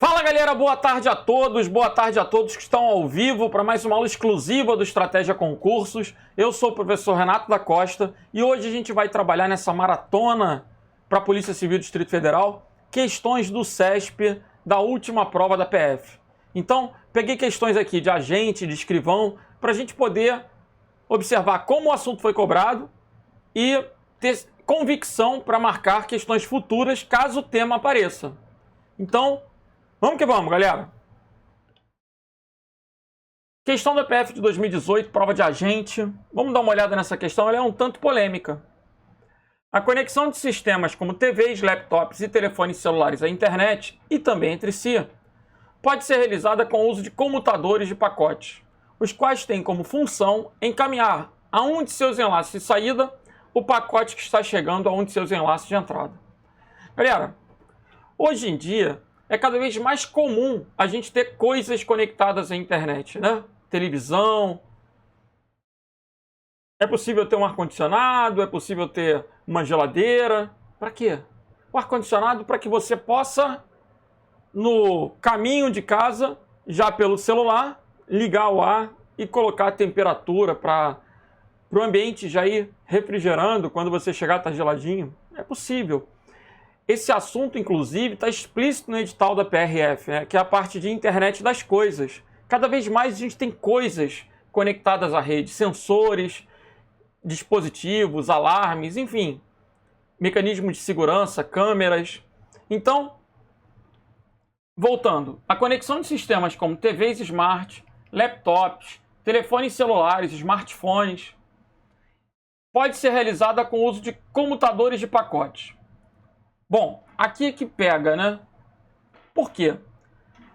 Fala galera, boa tarde a todos que estão ao vivo para mais uma aula exclusiva do Estratégia Concursos. Eu sou o professor Renato da Costa e hoje a gente vai trabalhar nessa maratona para a Polícia Civil do Distrito Federal, questões do CESP da última prova da PF. Então, peguei questões aqui de agente, de escrivão, para a gente poder observar como o assunto foi cobrado e ter convicção para marcar questões futuras caso o tema apareça. Então, vamos que vamos, galera. Questão da PF de 2018, prova de agente. Vamos dar uma olhada nessa questão, ela é um tanto polêmica. A conexão de sistemas como TVs, laptops e telefones celulares à internet, e também entre si, pode ser realizada com o uso de comutadores de pacotes, os quais têm como função encaminhar a um de seus enlaces de saída o pacote que está chegando a um de seus enlaces de entrada. Galera, hoje em dia, é cada vez mais comum a gente ter coisas conectadas à internet, né? Televisão. É possível ter um ar-condicionado, é possível ter uma geladeira. Para quê? O ar-condicionado para que você possa, no caminho de casa, já pelo celular, ligar o ar e colocar a temperatura para o ambiente já ir refrigerando quando você chegar tá geladinho. É possível. Esse assunto, inclusive, está explícito no edital da PRF, né, que é a parte de internet das coisas. Cada vez mais a gente tem coisas conectadas à rede, sensores, dispositivos, alarmes, enfim, mecanismos de segurança, câmeras. Então, voltando, a conexão de sistemas como TVs smart, laptops, telefones celulares, smartphones, pode ser realizada com o uso de comutadores de pacotes. Bom, aqui é que pega, né? Por quê?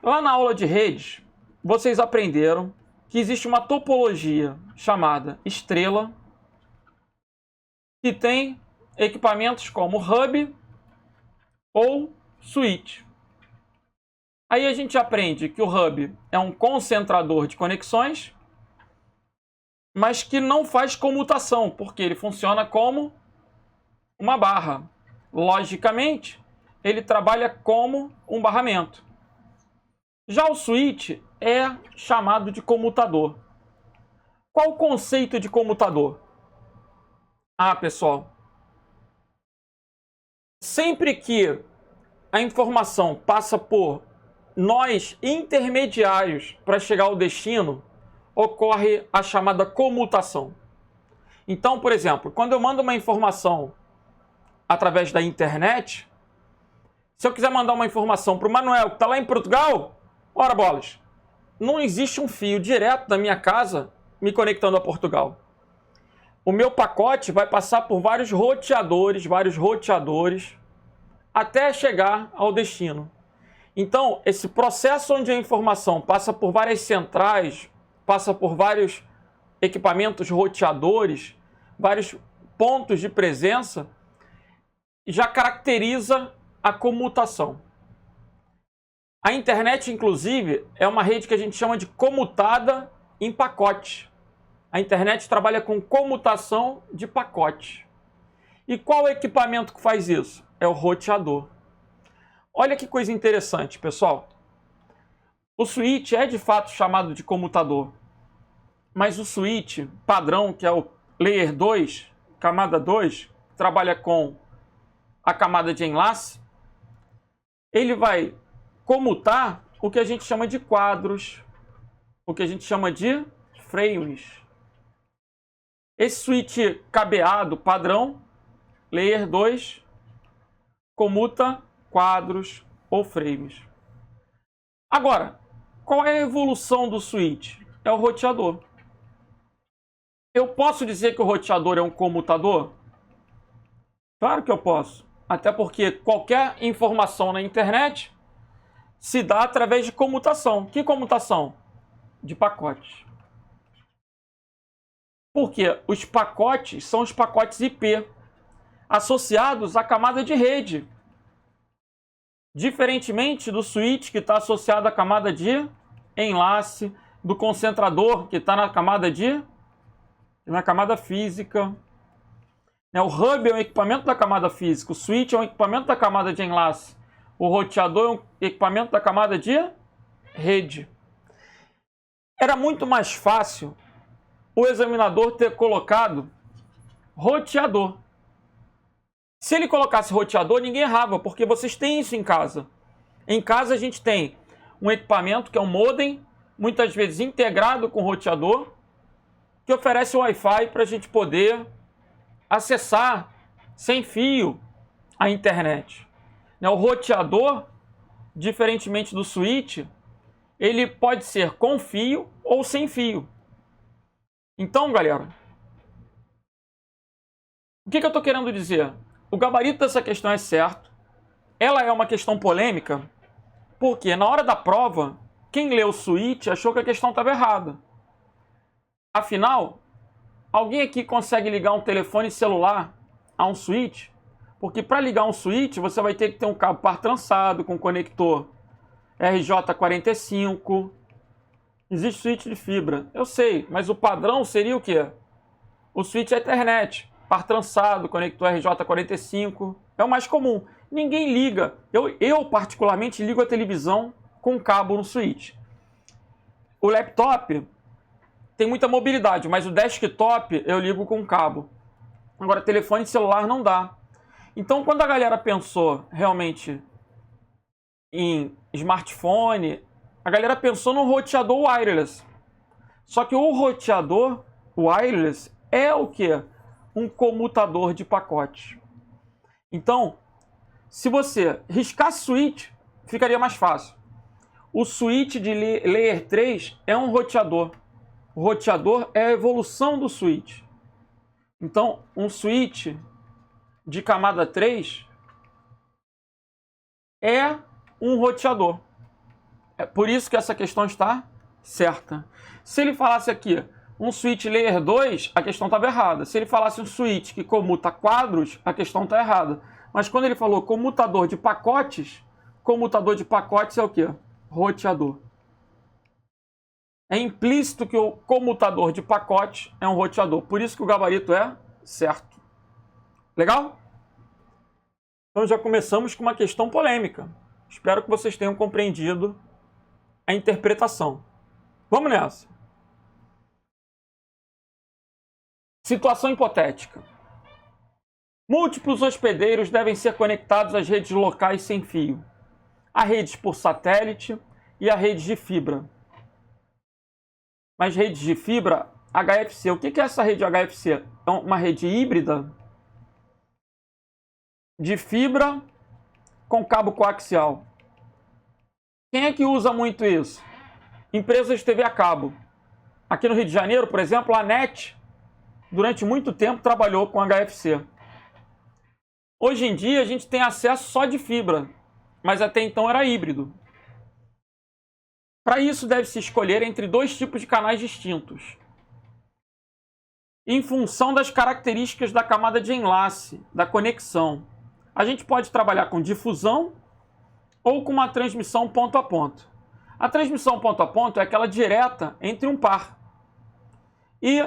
Lá na aula de redes, vocês aprenderam que existe uma topologia chamada estrela, que tem equipamentos como hub ou switch. Aí a gente aprende que o hub é um concentrador de conexões, mas que não faz comutação, porque ele funciona como uma barra. Logicamente, ele trabalha como um barramento. Já o switch é chamado de comutador. Qual o conceito de comutador? Ah, pessoal, sempre que a informação passa por nós intermediários para chegar ao destino, ocorre a chamada comutação. Então, por exemplo, quando eu mando uma informação através da internet, se eu quiser mandar uma informação para o Manuel, que está lá em Portugal, ora bolas, não existe um fio direto da minha casa me conectando a Portugal. O meu pacote vai passar por vários roteadores, até chegar ao destino. Então, esse processo onde a informação passa por várias centrais, passa por vários equipamentos roteadores, vários pontos de presença, já caracteriza a comutação. A internet, inclusive, é uma rede que a gente chama de comutada em pacote. A internet trabalha com comutação de pacote. E qual é o equipamento que faz isso? É o roteador. Olha que coisa interessante, pessoal. O switch é de fato chamado de comutador, mas o switch padrão, que é o Layer 2, camada 2, trabalha com a camada de enlace, ele vai comutar o que a gente chama de quadros, o que a gente chama de frames. Esse switch cabeado padrão, Layer 2, comuta quadros ou frames. Agora, qual é a evolução do switch? É o roteador. Eu posso dizer que o roteador é um comutador? Claro que eu posso. Até porque qualquer informação na internet se dá através de comutação. Que comutação? De pacotes. Porque os pacotes são os pacotes IP, associados à camada de rede. Diferentemente do switch, que está associado à camada de enlace, do concentrador, que está na camada física. O hub é um equipamento da camada física, o switch é um equipamento da camada de enlace. O roteador é um equipamento da camada de rede. Era muito mais fácil o examinador ter colocado roteador. Se ele colocasse roteador, ninguém errava, porque vocês têm isso em casa. Em casa a gente tem um equipamento que é um modem, muitas vezes integrado com roteador, que oferece o Wi-Fi para a gente poder acessar sem fio a internet. O roteador, diferentemente do switch, ele pode ser com fio ou sem fio. Então, galera, o que eu estou querendo dizer? O gabarito dessa questão é certo. Ela é uma questão polêmica, porque na hora da prova, quem leu o switch achou que a questão estava errada. Afinal, alguém aqui consegue ligar um telefone celular a um switch? Porque para ligar um switch, você vai ter que ter um cabo par trançado com conector RJ45. Existe switch de fibra, eu sei, mas o padrão seria o quê? O switch Ethernet, par trançado, conector RJ45, é o mais comum. Ninguém liga. Eu particularmente ligo a televisão com cabo no switch. O laptop tem muita mobilidade, mas o desktop eu ligo com cabo. Agora, telefone celular não dá. Então, quando a galera pensou realmente em smartphone, a galera pensou no roteador wireless. Só que o roteador wireless é o quê? Um comutador de pacote. Então, se você riscasse switch, ficaria mais fácil. O switch de Layer 3 é um roteador. O roteador é a evolução do switch. Então, um switch de camada 3 é um roteador. É por isso que essa questão está certa. Se ele falasse aqui um switch Layer 2, a questão estava errada. Se ele falasse um switch que comuta quadros, a questão está errada. Mas quando ele falou comutador de pacotes é o quê? Roteador. É implícito que o comutador de pacote é um roteador. Por isso que o gabarito é certo. Legal? Então já começamos com uma questão polêmica. Espero que vocês tenham compreendido a interpretação. Vamos nessa. Situação hipotética. Múltiplos hospedeiros devem ser conectados às redes locais sem fio, a redes por satélite e a redes de fibra. Mas redes de fibra HFC. O que é essa rede HFC? É uma rede híbrida de fibra com cabo coaxial. Quem é que usa muito isso? Empresas de TV a cabo. Aqui no Rio de Janeiro, por exemplo, a NET, durante muito tempo, trabalhou com HFC. Hoje em dia, a gente tem acesso só de fibra, mas até então era híbrido. Para isso, deve-se escolher entre dois tipos de canais distintos, em função das características da camada de enlace, da conexão. A gente pode trabalhar com difusão ou com uma transmissão ponto a ponto. A transmissão ponto a ponto é aquela direta entre um par. E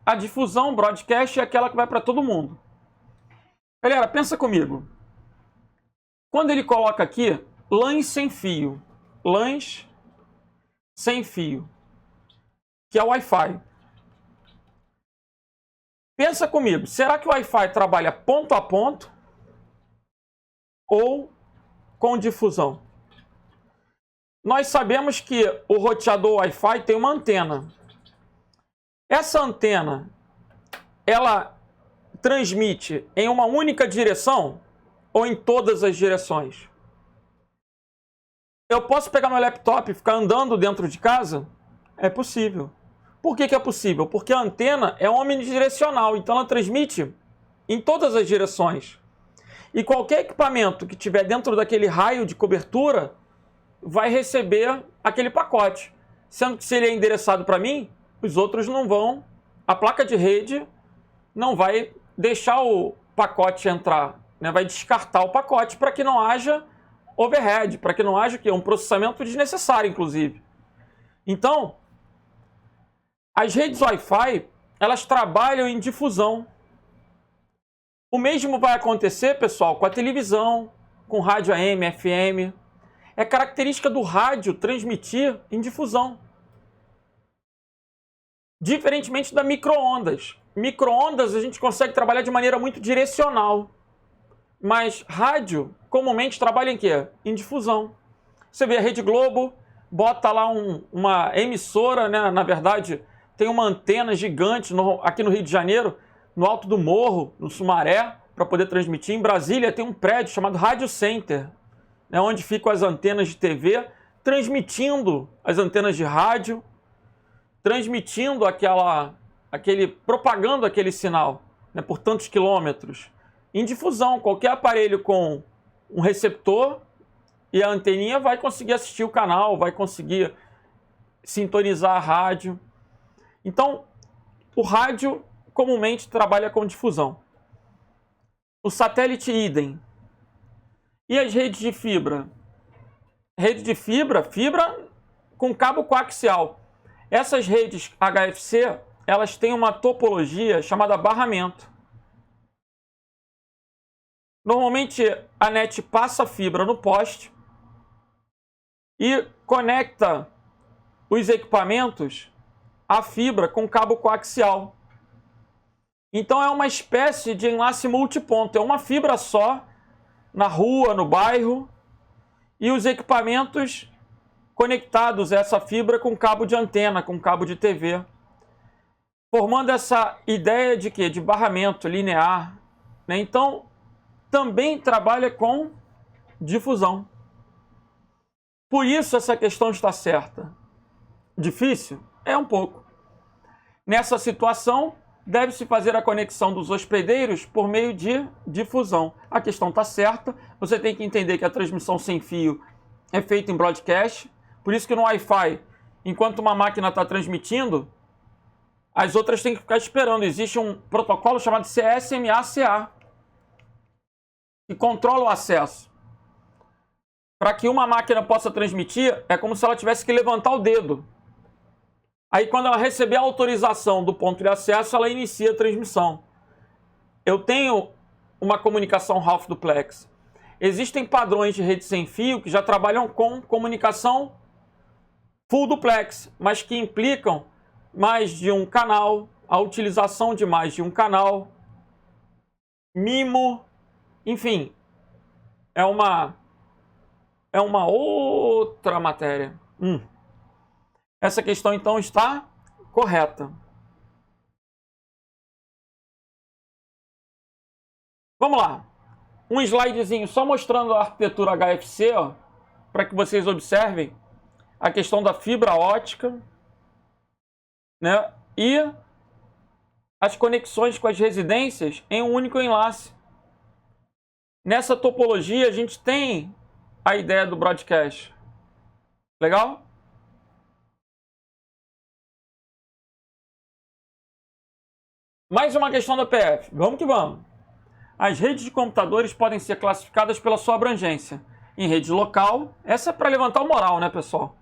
a difusão, broadcast, é aquela que vai para todo mundo. Galera, pensa comigo. Quando ele coloca aqui, LANs sem fio. LANs sem fio, que é o Wi-Fi. Pensa comigo, será que o Wi-Fi trabalha ponto a ponto ou com difusão? Nós sabemos que o roteador Wi-Fi tem uma antena. Essa antena, ela transmite em uma única direção ou em todas as direções? Eu posso pegar meu laptop e ficar andando dentro de casa? É possível. Por que é possível? Porque a antena é omnidirecional, então ela transmite em todas as direções. E qualquer equipamento que estiver dentro daquele raio de cobertura vai receber aquele pacote. Sendo que se ele é endereçado para mim, os outros não vão, a placa de rede não vai deixar o pacote entrar, né? Vai descartar o pacote para que não haja overhead, para que não haja um processamento desnecessário, inclusive. Então, as redes Wi-Fi, elas trabalham em difusão. O mesmo vai acontecer, pessoal, com a televisão, com rádio AM, FM. É característica do rádio transmitir em difusão. Diferentemente da micro-ondas. Micro-ondas a gente consegue trabalhar de maneira muito direcional. Mas rádio, comumente, trabalha em quê? Em difusão. Você vê a Rede Globo, bota lá uma emissora, né? Na verdade, tem uma antena gigante aqui no Rio de Janeiro, no alto do morro, no Sumaré, para poder transmitir. Em Brasília tem um prédio chamado Rádio Center, né? Onde ficam as antenas de TV, transmitindo as antenas de rádio, transmitindo propagando aquele sinal, né? Por tantos quilômetros. Em difusão, qualquer aparelho com um receptor e a anteninha vai conseguir assistir o canal, vai conseguir sintonizar a rádio. Então, o rádio comumente trabalha com difusão. O satélite, idem. E as redes de fibra? Rede de fibra com cabo coaxial. Essas redes HFC, elas têm uma topologia chamada barramento. Normalmente, a NET passa a fibra no poste e conecta os equipamentos à fibra com cabo coaxial. Então, é uma espécie de enlace multiponto. É uma fibra só, na rua, no bairro, e os equipamentos conectados a essa fibra com cabo de antena, com cabo de TV. Formando essa ideia de quê? De barramento linear, né? Então, também trabalha com difusão. Por isso essa questão está certa. Difícil? É um pouco. Nessa situação, deve-se fazer a conexão dos hospedeiros por meio de difusão. A questão está certa. Você tem que entender que a transmissão sem fio é feita em broadcast. Por isso que no Wi-Fi, enquanto uma máquina está transmitindo, as outras têm que ficar esperando. Existe um protocolo chamado CSMA-CA, que controla o acesso. Para que uma máquina possa transmitir, é como se ela tivesse que levantar o dedo. Aí, quando ela receber a autorização do ponto de acesso, ela inicia a transmissão. Eu tenho uma comunicação half duplex. Existem padrões de rede sem fio que já trabalham com comunicação full duplex, mas que implicam mais de um canal, a utilização de mais de um canal, MIMO, enfim, é uma outra matéria. Essa questão, então, está correta. Vamos lá. Um slidezinho só mostrando a arquitetura HFC, para que vocês observem a questão da fibra ótica, né? E as conexões com as residências em um único enlace. Nessa topologia, a gente tem a ideia do broadcast. Legal? Mais uma questão da PF. Vamos que vamos. As redes de computadores podem ser classificadas pela sua abrangência. Em rede local, essa é para levantar o moral, né, pessoal?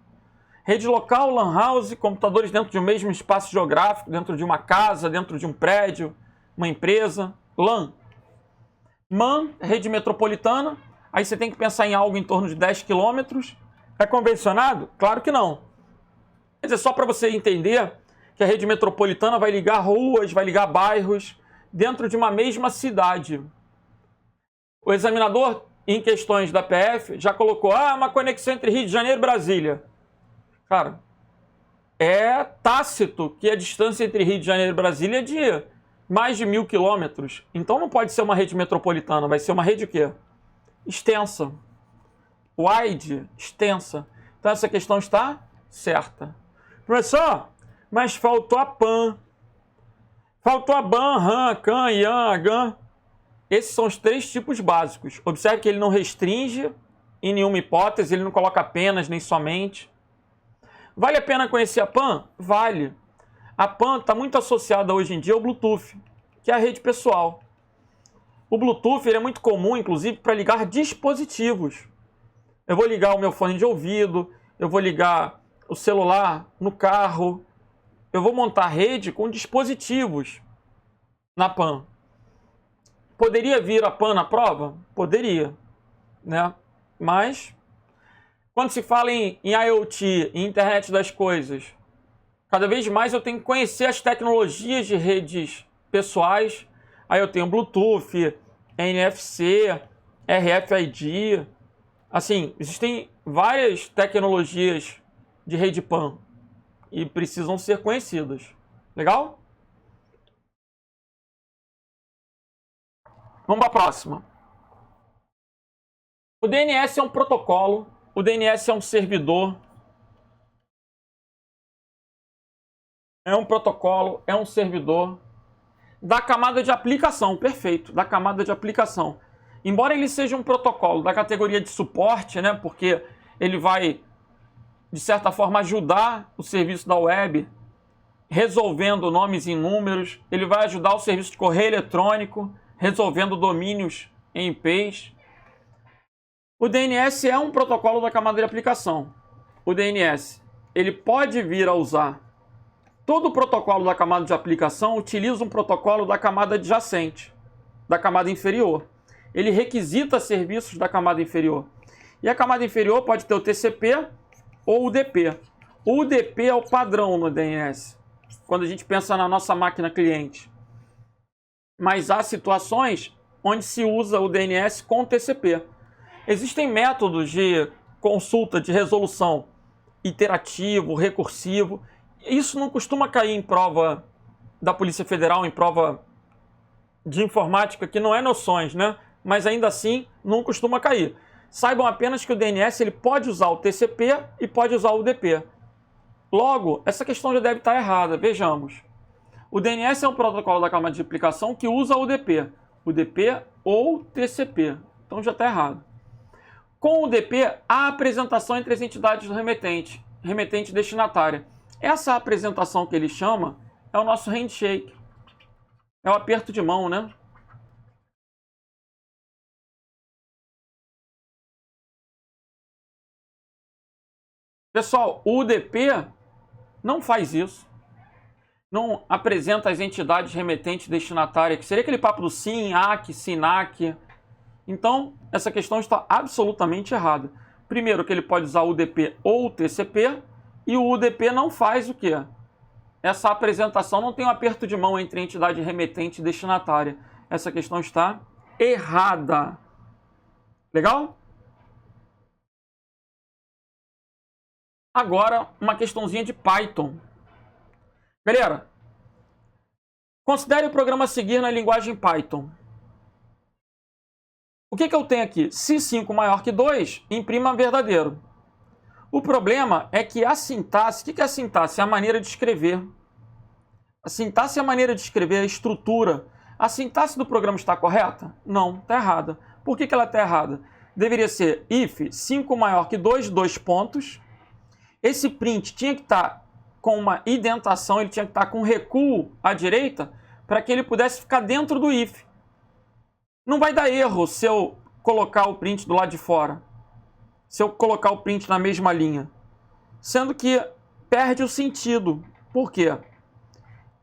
Rede local, LAN house, computadores dentro de um mesmo espaço geográfico, dentro de uma casa, dentro de um prédio, uma empresa. LAN. MAN, rede metropolitana. Aí você tem que pensar em algo em torno de 10 quilômetros. É convencionado? Claro que não. Quer dizer, só para você entender que a rede metropolitana vai ligar ruas, vai ligar bairros dentro de uma mesma cidade. O examinador, em questões da PF, já colocou uma conexão entre Rio de Janeiro e Brasília. Cara, é tácito que a distância entre Rio de Janeiro e Brasília é de mais de 1.000 quilômetros. Então não pode ser uma rede metropolitana, vai ser uma rede o quê? Extensa. Wide, extensa. Então essa questão está certa. Professor, mas faltou a PAN. Faltou a BAN, RAN, CAN, IAN, AGAN. Esses são os 3 tipos básicos. Observe que ele não restringe em nenhuma hipótese, ele não coloca apenas nem somente. Vale a pena conhecer a PAN? Vale. A PAN está muito associada hoje em dia ao Bluetooth, que é a rede pessoal. O Bluetooth ele é muito comum, inclusive, para ligar dispositivos. Eu vou ligar o meu fone de ouvido, eu vou ligar o celular no carro, eu vou montar rede com dispositivos na PAN. Poderia vir a PAN na prova? Poderia. né? Mas, quando se fala em IoT, em internet das coisas, cada vez mais eu tenho que conhecer as tecnologias de redes pessoais. Aí eu tenho Bluetooth, NFC, RFID. Assim, existem várias tecnologias de rede PAN e precisam ser conhecidas. Legal? Vamos para a próxima. O DNS é um protocolo, o DNS é um servidor, é um protocolo, é um servidor da camada de aplicação, perfeito, da camada de aplicação. Embora ele seja um protocolo da categoria de suporte, né, porque ele vai, de certa forma, ajudar o serviço da web, resolvendo nomes em números, ele vai ajudar o serviço de correio eletrônico, resolvendo domínios em IPs. O DNS é um protocolo da camada de aplicação. O DNS, ele pode vir a usar. Todo protocolo da camada de aplicação utiliza um protocolo da camada adjacente, da camada inferior. Ele requisita serviços da camada inferior. E a camada inferior pode ter o TCP ou o UDP. O UDP é o padrão no DNS, quando a gente pensa na nossa máquina cliente. Mas há situações onde se usa o DNS com TCP. Existem métodos de consulta, de resolução iterativo, recursivo. Isso não costuma cair em prova da Polícia Federal, em prova de informática, que não é noções, né? Mas ainda assim, não costuma cair. Saibam apenas que o DNS ele pode usar o TCP e pode usar o UDP. Logo, essa questão já deve estar errada. Vejamos. O DNS é um protocolo da camada de aplicação que usa o UDP. UDP ou TCP. Então já está errado. Com o UDP, há apresentação entre as entidades do remetente, remetente e destinatária. Essa apresentação que ele chama é o nosso handshake. É o aperto de mão, né? Pessoal, o UDP não faz isso. Não apresenta as entidades remetentes e destinatárias, que seria aquele papo do SIM, AC, SINAC. Então, essa questão está absolutamente errada. Primeiro, que ele pode usar o UDP ou o TCP, e o UDP não faz o quê? Essa apresentação não tem um aperto de mão entre entidade remetente e destinatária. Essa questão está errada. Legal? Agora, uma questãozinha de Python. Galera, considere o programa a seguir na linguagem Python. O que eu tenho aqui? Se 5 maior que 2, imprima verdadeiro. O problema é que a sintaxe... O que é a sintaxe? É a maneira de escrever. A sintaxe é a maneira de escrever, a estrutura. A sintaxe do programa está correta? Não, está errada. Por que ela está errada? Deveria ser if 5 maior que 2, 2 pontos. Esse print tinha que estar com uma indentação, ele tinha que estar com recuo à direita para que ele pudesse ficar dentro do if. Não vai dar erro se eu colocar o print do lado de fora. Se eu colocar o print na mesma linha. Sendo que perde o sentido. Por quê?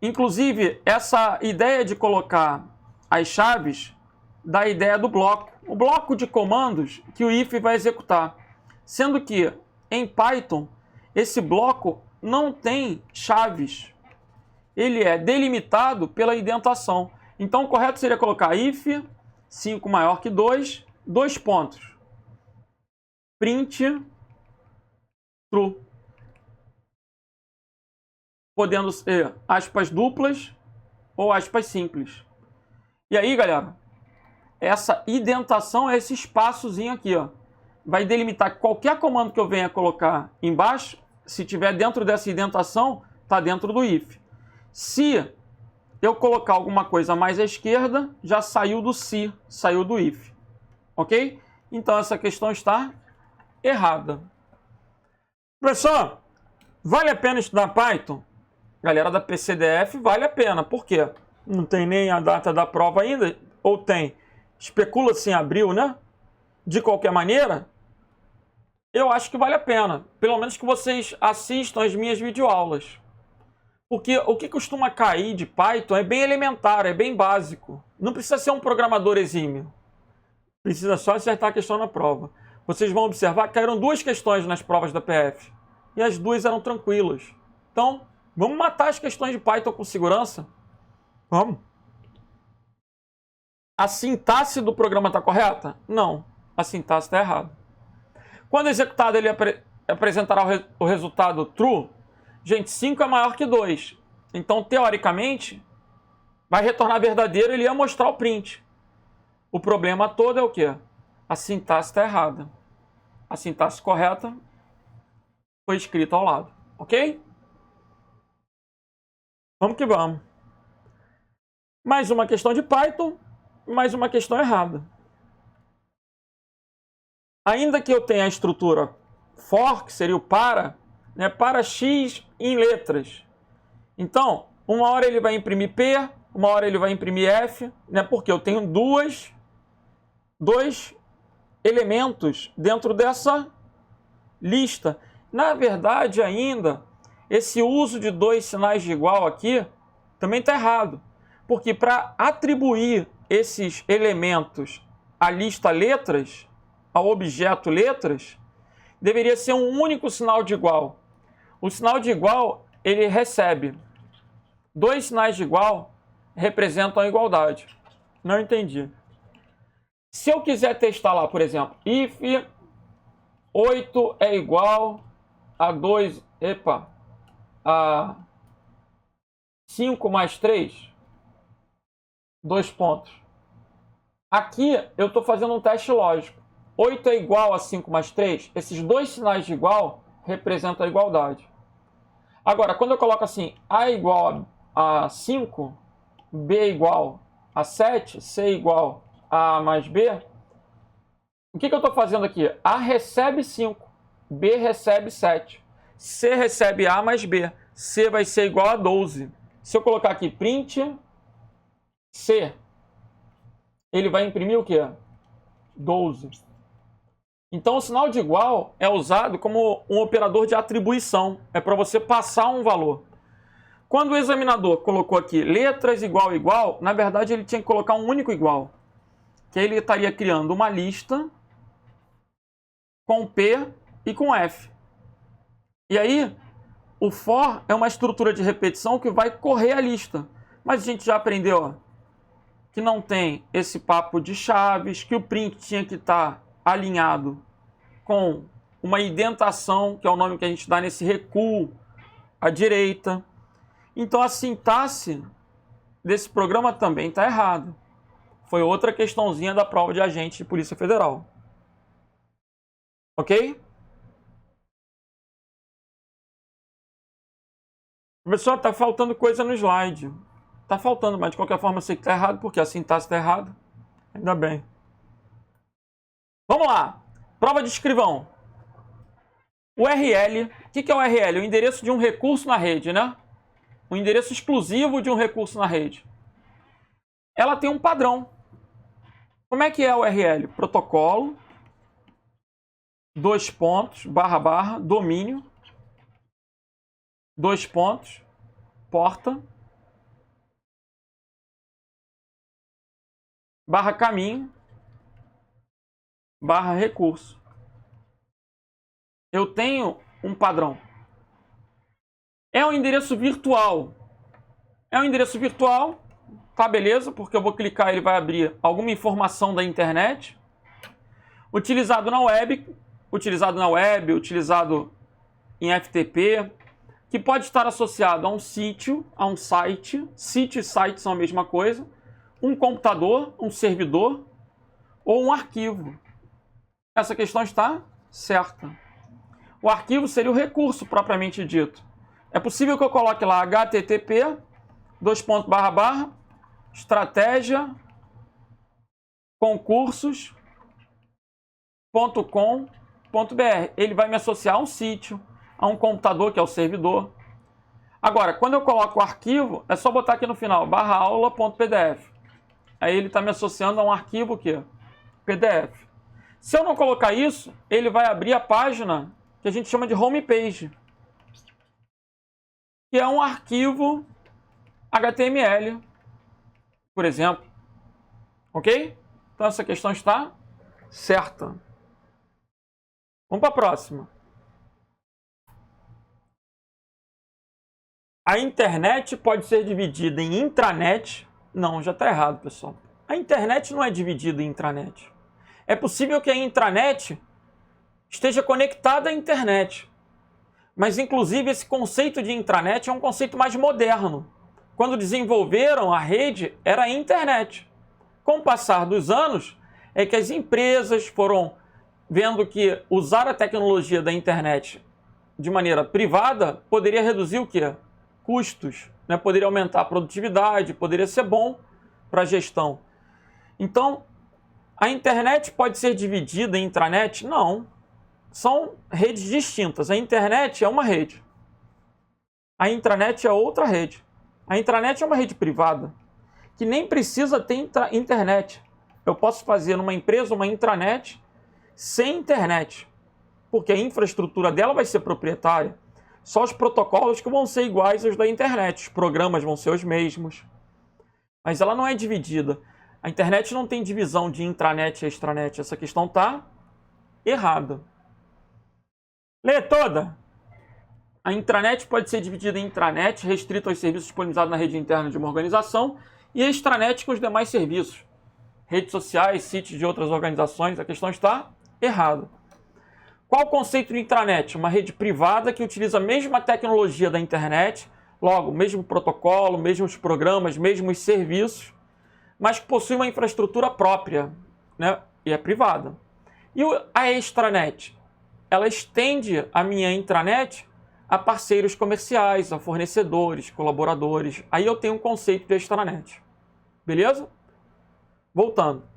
Inclusive, essa ideia de colocar as chaves dá a ideia do bloco. O bloco de comandos que o if vai executar. Sendo que, em Python, esse bloco não tem chaves. Ele é delimitado pela indentação. Então, o correto seria colocar if 5 maior que 2, 2 pontos. Print true. Podendo ser aspas duplas ou aspas simples. E aí, galera, essa indentação é esse espaçozinho aqui, ó. Vai delimitar qualquer comando que eu venha colocar embaixo, se tiver dentro dessa indentação, está dentro do if. Se eu colocar alguma coisa mais à esquerda, já saiu do se, saiu do if. Ok? Então essa questão está errada. Professor, vale a pena estudar Python? Galera da PCDF, vale a pena. Por quê? Não tem nem a data da prova ainda? Ou tem? Especula-se em abril, né? De qualquer maneira, eu acho que vale a pena. Pelo menos que vocês assistam as minhas videoaulas. Porque o que costuma cair de Python é bem elementar, é bem básico. Não precisa ser um programador exímio. Precisa só acertar a questão na prova. Vocês vão observar que caíram 2 questões nas provas da PF. E as 2 eram tranquilas. Então, vamos matar as questões de Python com segurança? Vamos. A sintaxe do programa está correta? Não. A sintaxe está errada. Quando executado, ele apresentará o resultado true. Gente, 5 é maior que 2. Então, teoricamente, vai retornar verdadeiro e ele ia mostrar o print. O problema todo é o quê? A sintaxe está errada. A sintaxe correta foi escrita ao lado. Ok? Vamos que vamos. Mais uma questão de Python, mais uma questão errada. Ainda que eu tenha a estrutura for, que seria o para, né, para x em letras. Então, uma hora ele vai imprimir P, uma hora ele vai imprimir F, né, porque eu tenho dois elementos dentro dessa lista. Na verdade, ainda, esse uso de 2 sinais de igual aqui também está errado. Porque para atribuir esses elementos à lista letras, ao objeto letras, deveria ser um único sinal de igual. O sinal de igual, ele recebe 2 sinais de igual, representam a igualdade. Não entendi. Se eu quiser testar lá, por exemplo, if 8 é igual a 5 mais 3, 2 pontos. Aqui eu estou fazendo um teste lógico. 8 é igual a 5 mais 3, esses 2 sinais de igual representam a igualdade. Agora, quando eu coloco assim, A igual a 5, B igual a 7, C igual a mais B, o que eu estou fazendo aqui? A recebe 5, B recebe 7, C recebe A mais B, C vai ser igual a 12. Se eu colocar aqui print C, ele vai imprimir o quê? 12. Então, o sinal de igual é usado como um operador de atribuição. É para você passar um valor. Quando o examinador colocou aqui letras igual igual, na verdade ele tinha que colocar um único igual. Que ele estaria criando uma lista com P e com F. E aí, o for é uma estrutura de repetição que vai correr a lista. Mas a gente já aprendeu, ó, que não tem esse papo de chaves, que o print tinha que estar alinhado com uma indentação, que é o nome que a gente dá nesse recuo à direita. Então a sintaxe desse programa também está errada. Foi outra questãozinha da prova de agente de Polícia Federal. Ok? Professor, está faltando coisa no slide. Está faltando, mas de qualquer forma eu sei que está errado, porque a sintaxe está errada. Ainda bem. Vamos lá. Prova de escrivão. URL. O que é o URL? O endereço de um recurso na rede, né? O endereço exclusivo de um recurso na rede. Ela tem um padrão. Como é que é a URL? Protocolo, 2 pontos, // domínio, 2 pontos, porta, /caminho, /recurso. Eu tenho um padrão. É um endereço virtual. É um endereço virtual, tá beleza, porque eu vou clicar e ele vai abrir alguma informação da internet. Utilizado na web, utilizado em FTP, que pode estar associado a um sítio, a um site. Sítio e site são a mesma coisa. Um computador, um servidor ou um arquivo. Essa questão está certa. O arquivo seria o recurso propriamente dito. É possível que eu coloque lá http estratégia concursos.com.br. Ele vai me associar a um sítio, a um computador, que é o servidor. Agora, quando eu coloco o arquivo, é só botar aqui no final, /aula.pdf. Aí ele está me associando a um arquivo que PDF. Se eu não colocar isso, ele vai abrir a página que a gente chama de homepage, que é um arquivo HTML, por exemplo. Ok? Então essa questão está certa. Vamos para a próxima. A internet pode ser dividida em intranet. Não, já está errado, pessoal. A internet não é dividida em intranet. É possível que a intranet esteja conectada à internet. Mas, inclusive, esse conceito de intranet é um conceito mais moderno. Quando desenvolveram a rede, era a internet. Com o passar dos anos, é que as empresas foram vendo que usar a tecnologia da internet de maneira privada poderia reduzir o quê? Custos, né? Poderia aumentar a produtividade, poderia ser bom para a gestão. Então, a internet pode ser dividida em intranet? Não. São redes distintas. A internet é uma rede. A intranet é outra rede. A intranet é uma rede privada, que nem precisa ter internet. Eu posso fazer numa empresa uma intranet sem internet, porque a infraestrutura dela vai ser proprietária. Só os protocolos que vão ser iguais aos da internet. Os programas vão ser os mesmos. Mas ela não é dividida. A internet não tem divisão de intranet e extranet. Essa questão está errada. Lê toda. A intranet pode ser dividida em intranet, restrita aos serviços disponibilizados na rede interna de uma organização, e extranet com os demais serviços. Redes sociais, sítios de outras organizações. A questão está errada. Qual o conceito de intranet? Uma rede privada que utiliza a mesma tecnologia da internet, logo, mesmo protocolo, mesmos programas, mesmos serviços, mas que possui uma infraestrutura própria, né? E é privada. E a extranet? Ela estende a minha intranet a parceiros comerciais, a fornecedores, colaboradores. Aí eu tenho um conceito de extranet. Beleza? Voltando.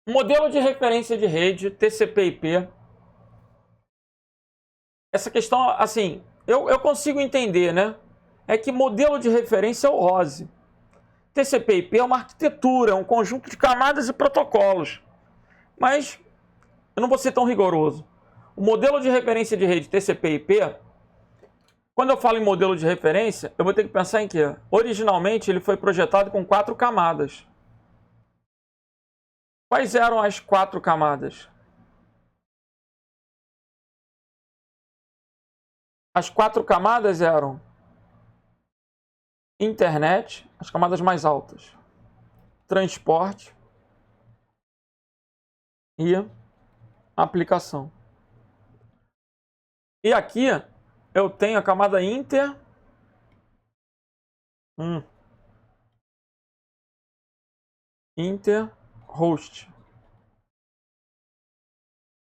Modelo de referência de rede, TCP/IP. Essa questão, assim, eu consigo entender, né? É que modelo de referência é o ROSE. TCP/IP é uma arquitetura, é um conjunto de camadas e protocolos. Mas eu não vou ser tão rigoroso. O modelo de referência de rede TCP/IP, quando eu falo em modelo de referência, eu vou ter que pensar em quê? Originalmente ele foi projetado com 4 camadas. Quais eram as 4 camadas? As 4 camadas eram internet, as camadas mais altas, transporte e aplicação. E aqui eu tenho a camada interhost.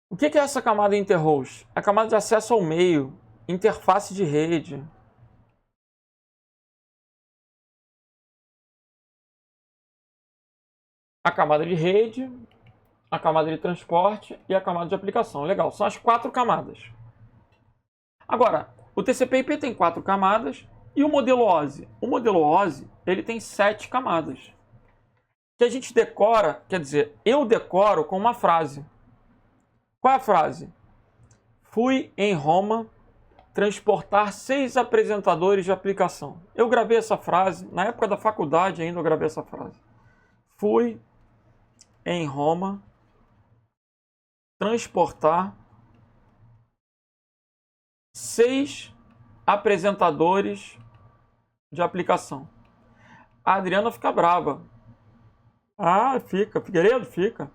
O que é essa camada interhost? A camada de acesso ao meio, interface de rede. A camada de rede, a camada de transporte e a camada de aplicação. Legal, são as 4 camadas. Agora, o TCP/IP tem 4 camadas e o modelo OSI? O modelo OSI, ele tem 7 camadas. Que a gente decora, quer dizer, eu decoro com uma frase. Qual é a frase? Fui em Roma transportar 6 apresentadores de aplicação. Eu gravei essa frase, na época da faculdade ainda eu gravei essa frase. Fui em Roma transportar 6 apresentadores de aplicação. A Adriana fica brava. Ah, fica. Figueiredo fica.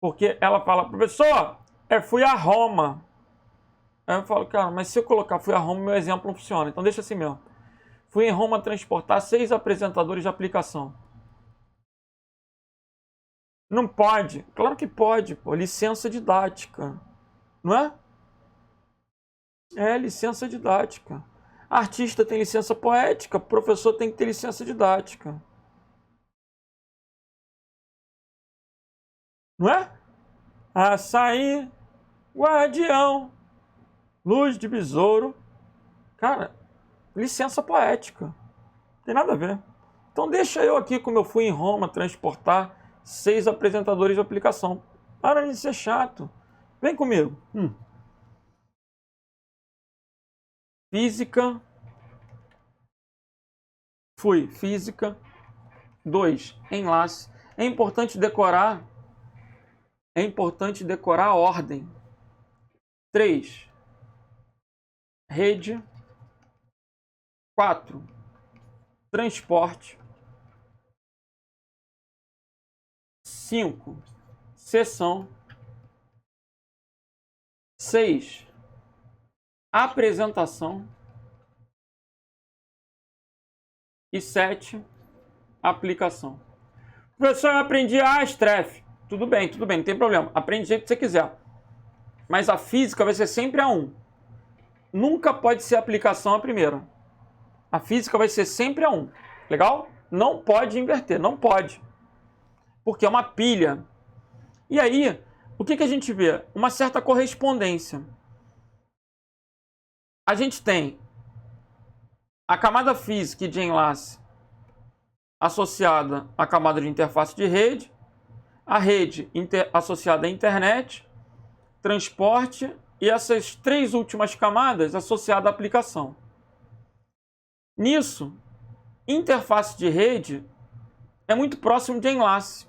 Porque ela fala, professor, fui a Roma. Aí eu falo, cara, mas se eu colocar fui a Roma, meu exemplo não funciona. Então deixa assim mesmo. Fui em Roma transportar 6 apresentadores de aplicação. Não pode? Claro que pode, pô. Licença didática. Não é? É, licença didática. Artista tem licença poética, professor tem que ter licença didática. Não é? Açaí, guardião, luz de besouro. Cara, licença poética. Não tem nada a ver. Então deixa eu aqui, como eu fui em Roma, transportar 6 apresentadores de aplicação. Para de ser chato. Vem comigo. Física. Fui. Física. 2. Enlace. É importante decorar a ordem. 3. Rede. 4. Transporte. 5. Seção. 6. Apresentação. E 7. Aplicação. Professor, eu aprendi a Astref. Tudo bem, não tem problema. Aprende do jeito que você quiser. Mas a física vai ser sempre a 1. Nunca pode ser a aplicação a primeira. A física vai ser sempre a 1. Legal? Não pode inverter, não pode. Porque é uma pilha. E aí, o que a gente vê? Uma certa correspondência. A gente tem a camada física de enlace associada à camada de interface de rede, a rede associada à internet, transporte e essas 3 últimas camadas associadas à aplicação. Nisso, interface de rede é muito próximo de enlace.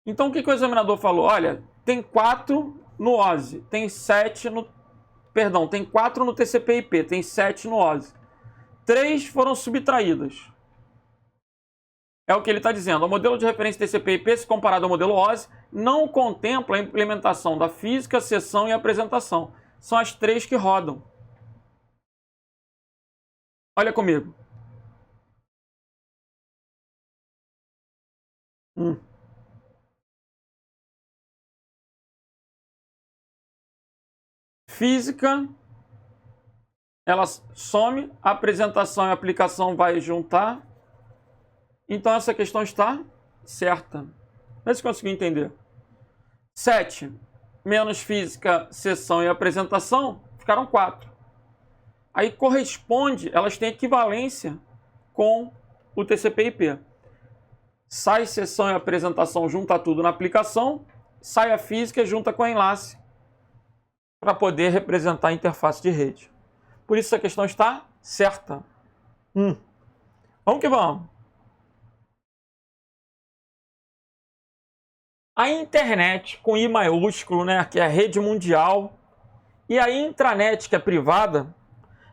Então, o que o examinador falou? Olha, tem 4 no OSI, tem 7 no... Perdão, tem 4 no TCP/IP, tem 7 no OSI. 3 foram subtraídas. É o que ele está dizendo. O modelo de referência TCP/IP, se comparado ao modelo OSI, não contempla a implementação da física, seção e apresentação. São as 3 que rodam. Olha comigo. Física, ela some, a apresentação e a aplicação vai juntar. Então essa questão está certa. Vê se conseguiu entender. 7 menos física, seção e apresentação, ficaram 4. Aí corresponde, elas têm equivalência com o TCP/IP. Sai seção e apresentação, junta tudo na aplicação, sai a física e junta com o enlace para poder representar a interface de rede. Por isso a questão está certa. Vamos que vamos. A internet, com I maiúsculo, né, que é a rede mundial, e a intranet, que é privada,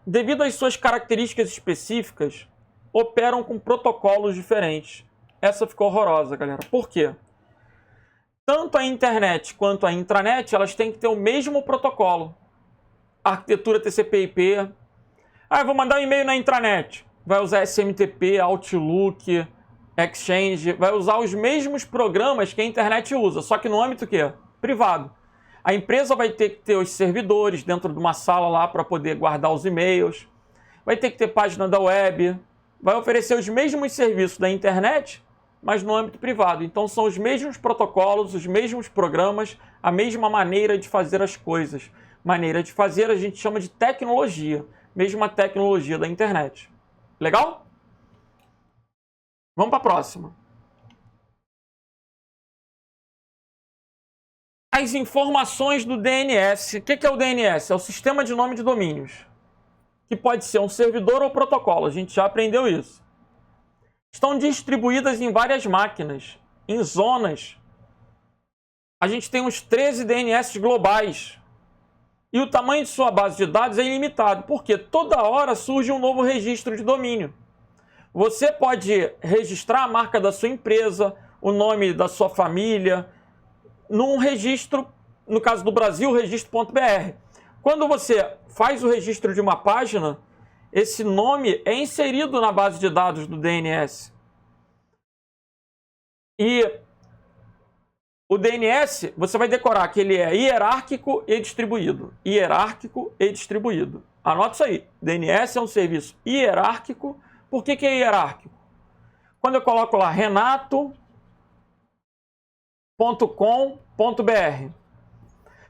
devido às suas características específicas, operam com protocolos diferentes. Essa ficou horrorosa, galera. Por quê? Tanto a internet quanto a intranet, elas têm que ter o mesmo protocolo. Arquitetura TCP/IP. Eu vou mandar um e-mail na intranet. Vai usar SMTP, Outlook, Exchange. Vai usar os mesmos programas que a internet usa, só que no âmbito quê? Privado. A empresa vai ter que ter os servidores dentro de uma sala lá para poder guardar os e-mails. Vai ter que ter página da web. Vai oferecer os mesmos serviços da internet, mas no âmbito privado. Então são os mesmos protocolos, os mesmos programas, a mesma maneira de fazer as coisas. Maneira de fazer a gente chama de tecnologia. Mesma tecnologia da internet. Legal? Vamos para a próxima. As informações do DNS. O que é o DNS? É o Sistema de Nome de Domínios. Que pode ser um servidor ou protocolo. A gente já aprendeu isso. Estão distribuídas em várias máquinas, em zonas. A gente tem uns 13 DNS globais. E o tamanho de sua base de dados é ilimitado, porque toda hora surge um novo registro de domínio. Você pode registrar a marca da sua empresa, o nome da sua família, num registro, no caso do Brasil, registro.br. Quando você faz o registro de uma página, esse nome é inserido na base de dados do DNS. E o DNS, você vai decorar que ele é hierárquico e distribuído. Hierárquico e distribuído. Anota isso aí. DNS é um serviço hierárquico. Por que é hierárquico? Quando eu coloco lá renato.com.br,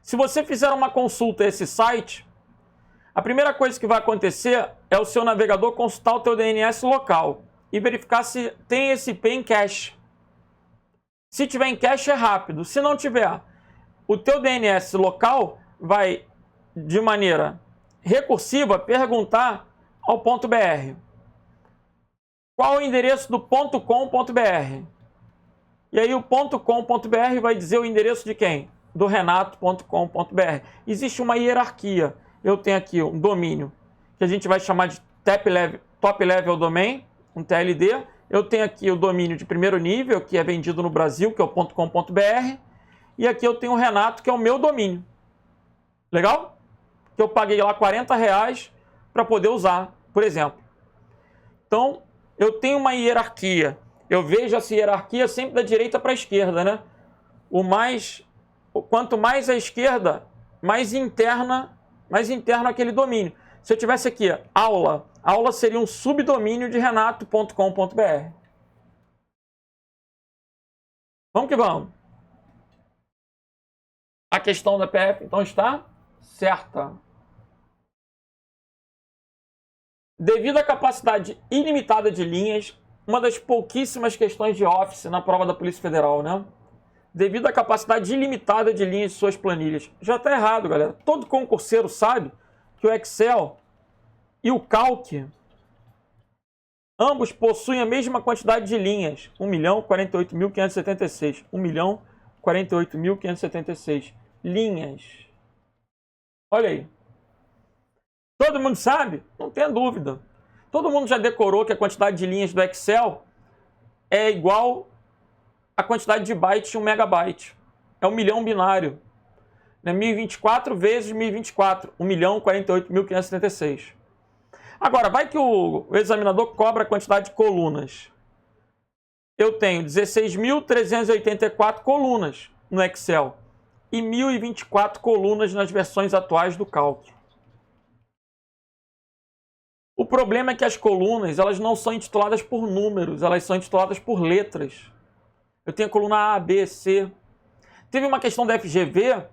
se você fizer uma consulta a esse site, a primeira coisa que vai acontecer é o seu navegador consultar o teu DNS local e verificar se tem esse IP em cache. Se tiver em cache é rápido. Se não tiver, o teu DNS local vai, de maneira recursiva, perguntar ao .br. Qual é o endereço do .com.br? E aí o .com.br vai dizer o endereço de quem? Do renato.com.br. Existe uma hierarquia. Eu tenho aqui um domínio que a gente vai chamar de Top Level Domain, um TLD. Eu tenho aqui o domínio de primeiro nível, que é vendido no Brasil, que é o .com.br. E aqui eu tenho o Renato, que é o meu domínio. Legal? Que eu paguei lá R$40 para poder usar, por exemplo. Então, eu tenho uma hierarquia. Eu vejo essa hierarquia sempre da direita para a esquerda, né? Quanto mais à esquerda, mais interno aquele domínio. Se eu tivesse aqui, aula seria um subdomínio de renato.com.br. Vamos que vamos. A questão da PF, então, está certa. Devido à capacidade ilimitada de linhas, uma das pouquíssimas questões de Office na prova da Polícia Federal, né? Devido à capacidade ilimitada de linhas de suas planilhas. Já está errado, galera. Todo concurseiro sabe que o Excel e o Calc, ambos possuem a mesma quantidade de linhas. 1.048.576. 1.048.576 linhas. Olha aí. Todo mundo sabe? Não tenha dúvida. Todo mundo já decorou que a quantidade de linhas do Excel é igual à quantidade de bytes de 1 megabyte. É 1 milhão binário. 1024 vezes 1024. 1.048.576. Agora, vai que o examinador cobra a quantidade de colunas. Eu tenho 16.384 colunas no Excel e 1.024 colunas nas versões atuais do Calc. O problema é que as colunas, elas não são intituladas por números, elas são intituladas por letras. Eu tenho a coluna A, B, C. Teve uma questão da FGV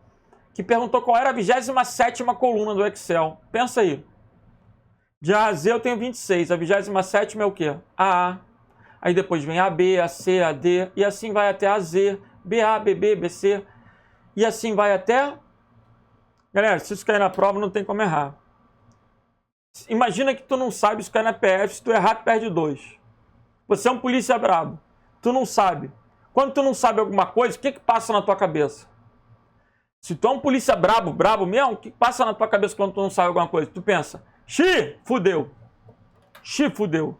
que perguntou qual era a 27ª coluna do Excel. Pensa aí. De A a Z eu tenho 26, a 27ª é o quê? A. Aí depois vem a B, a C, a D, e assim vai até a Z, BA, BB, BC, e assim vai até... Galera, se isso cair na prova, não tem como errar. Imagina que tu não sabe isso cair na PF, se tu errar, tu perde 2. Você é um polícia brabo. Tu não sabe. Quando tu não sabe alguma coisa, o que passa na tua cabeça? Se tu é um polícia brabo mesmo, o que passa na tua cabeça quando tu não sabe alguma coisa? Tu pensa, fudeu. Fudeu.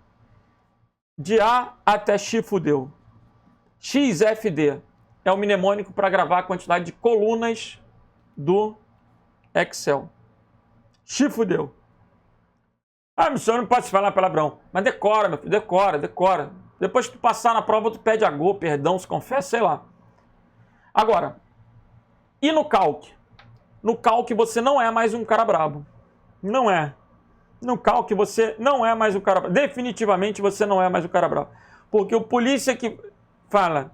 De A até fudeu. XFD é o mnemônico para gravar a quantidade de colunas do Excel. Fudeu. Ah, meu senhor, não pode falar palavrão. Mas decora, meu filho, decora. Depois que tu passar na prova, tu pede perdão, se confessa, sei lá. Agora, e no Calc? No Calc você não é mais um cara brabo. Não é. No Calc você não é mais um cara brabo. Definitivamente você não é mais um cara brabo. Porque o polícia que fala,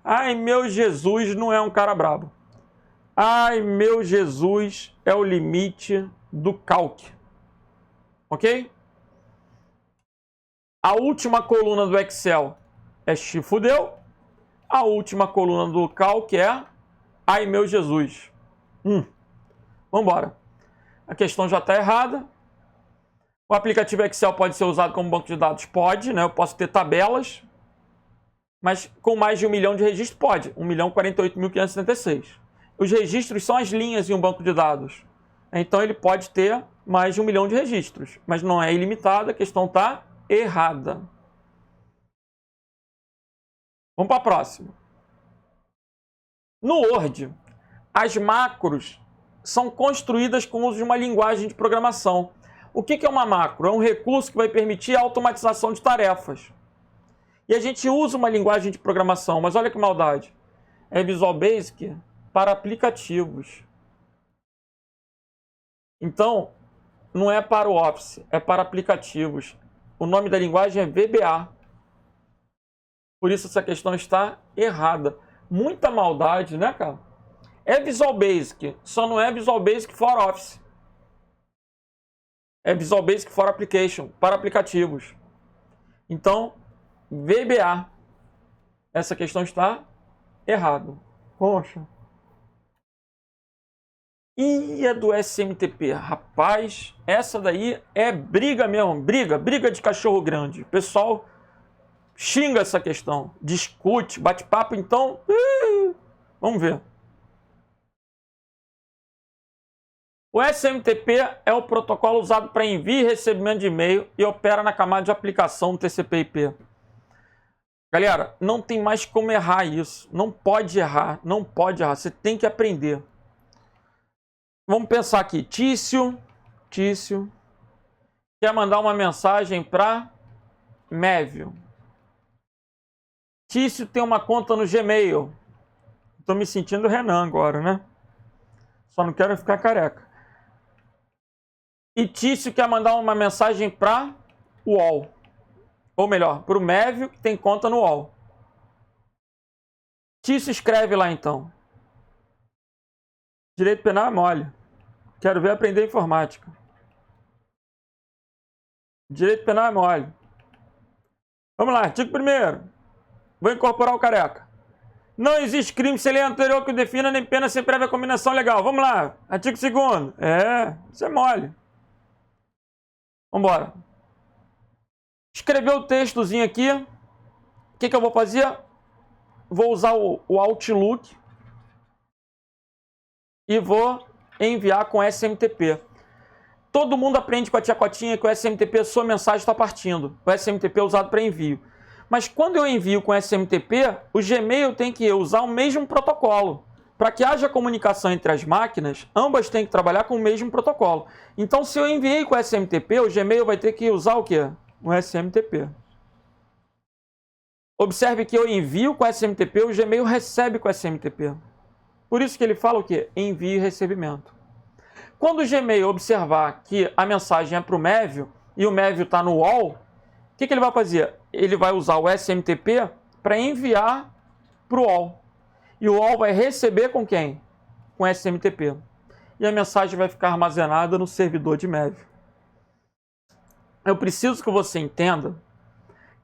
ai meu Jesus, não é um cara brabo. Ai meu Jesus, é o limite do Calc. Ok? A última coluna do Excel é fudeu. A última coluna do Calc é ai meu Jesus. Vambora. A questão já está errada. O aplicativo Excel pode ser usado como banco de dados? Pode, né? Eu posso ter tabelas. Mas com mais de 1 milhão de registros, pode. 1.048.576. Os registros são as linhas em um banco de dados. Então ele pode ter mais de 1 milhão de registros. Mas não é ilimitado, a questão está errada. Vamos para a próxima. No Word, as macros são construídas com o uso de uma linguagem de programação. O que é uma macro? É um recurso que vai permitir a automatização de tarefas. E a gente usa uma linguagem de programação, mas olha que maldade. É Visual Basic para aplicativos. Então, não é para o Office, é para aplicativos. O nome da linguagem é VBA. Por isso essa questão está errada. Muita maldade, né, cara? É Visual Basic, só não é Visual Basic for Office. É Visual Basic for Application, para aplicativos. Então, VBA. Essa questão está errada. Poxa. E a do SMTP? Rapaz, essa daí é briga mesmo. Briga de cachorro grande. O pessoal xinga essa questão, discute, bate papo, então, vamos ver. O SMTP é o protocolo usado para envio e recebimento de e-mail e opera na camada de aplicação do TCP/IP. Galera, não tem mais como errar isso. Não pode errar, não pode errar. Você tem que aprender. Vamos pensar aqui. Tício quer mandar uma mensagem para Mévio. Tício tem uma conta no Gmail. Estou me sentindo Renan agora, né? Só não quero ficar careca. E Tício quer mandar uma mensagem para o UOL. Ou melhor, para o Mévio, que tem conta no UOL. Tício escreve lá então. Direito penal é mole. Quero ver aprender informática. Direito penal é mole. Vamos lá, artigo 1º. Vou incorporar o careca. Não existe crime sem lei anterior que o defina, nem pena sem prévia combinação legal. Vamos lá, artigo 2º. Isso é mole. Vambora. Escreveu o textozinho aqui. O que eu vou fazer? Vou usar o Outlook e vou enviar com SMTP. Todo mundo aprende com a tia Cotinha que o SMTP, sua mensagem está partindo. O SMTP é usado para envio. Mas quando eu envio com SMTP, o Gmail tem que usar o mesmo protocolo. Para que haja comunicação entre as máquinas, ambas têm que trabalhar com o mesmo protocolo. Então, se eu enviei com SMTP, o Gmail vai ter que usar o quê? O SMTP. Observe que eu envio com SMTP, o Gmail recebe com SMTP. Por isso que ele fala o quê? Envio e recebimento. Quando o Gmail observar que a mensagem é para o Mévio e o Mévio está no UOL, o que ele vai fazer? Ele vai usar o SMTP para enviar para o UOL. E o UOL vai receber com quem? Com SMTP. E a mensagem vai ficar armazenada no servidor de Mévio. Eu preciso que você entenda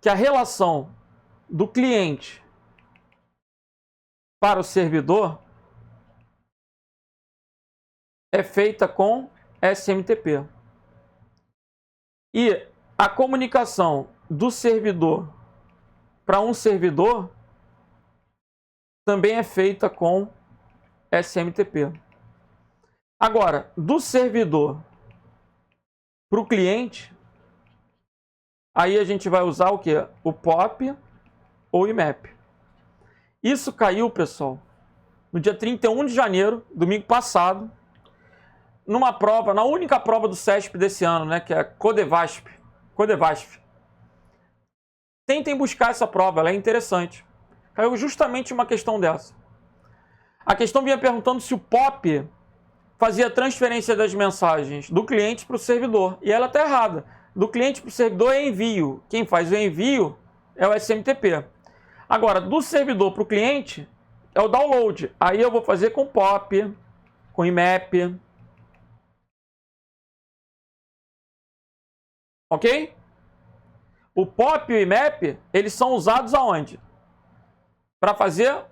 que a relação do cliente para o servidor é feita com SMTP. E a comunicação do servidor para um servidor também é feita com SMTP. Agora, do servidor para o cliente, aí a gente vai usar o quê? O POP ou o IMAP. Isso caiu, pessoal, no dia 31 de janeiro, domingo passado, numa prova, na única prova do CESP desse ano, né, que é a Codevasf. Tentem buscar essa prova, ela é interessante. Caiu justamente uma questão dessa. A questão vinha perguntando se o POP fazia transferência das mensagens do cliente para o servidor. E ela está errada. Do cliente para o servidor é envio. Quem faz o envio é o SMTP. Agora, do servidor para o cliente é o download. Aí eu vou fazer com POP, com IMAP. Ok? O POP e o IMAP, eles são usados aonde? Para fazer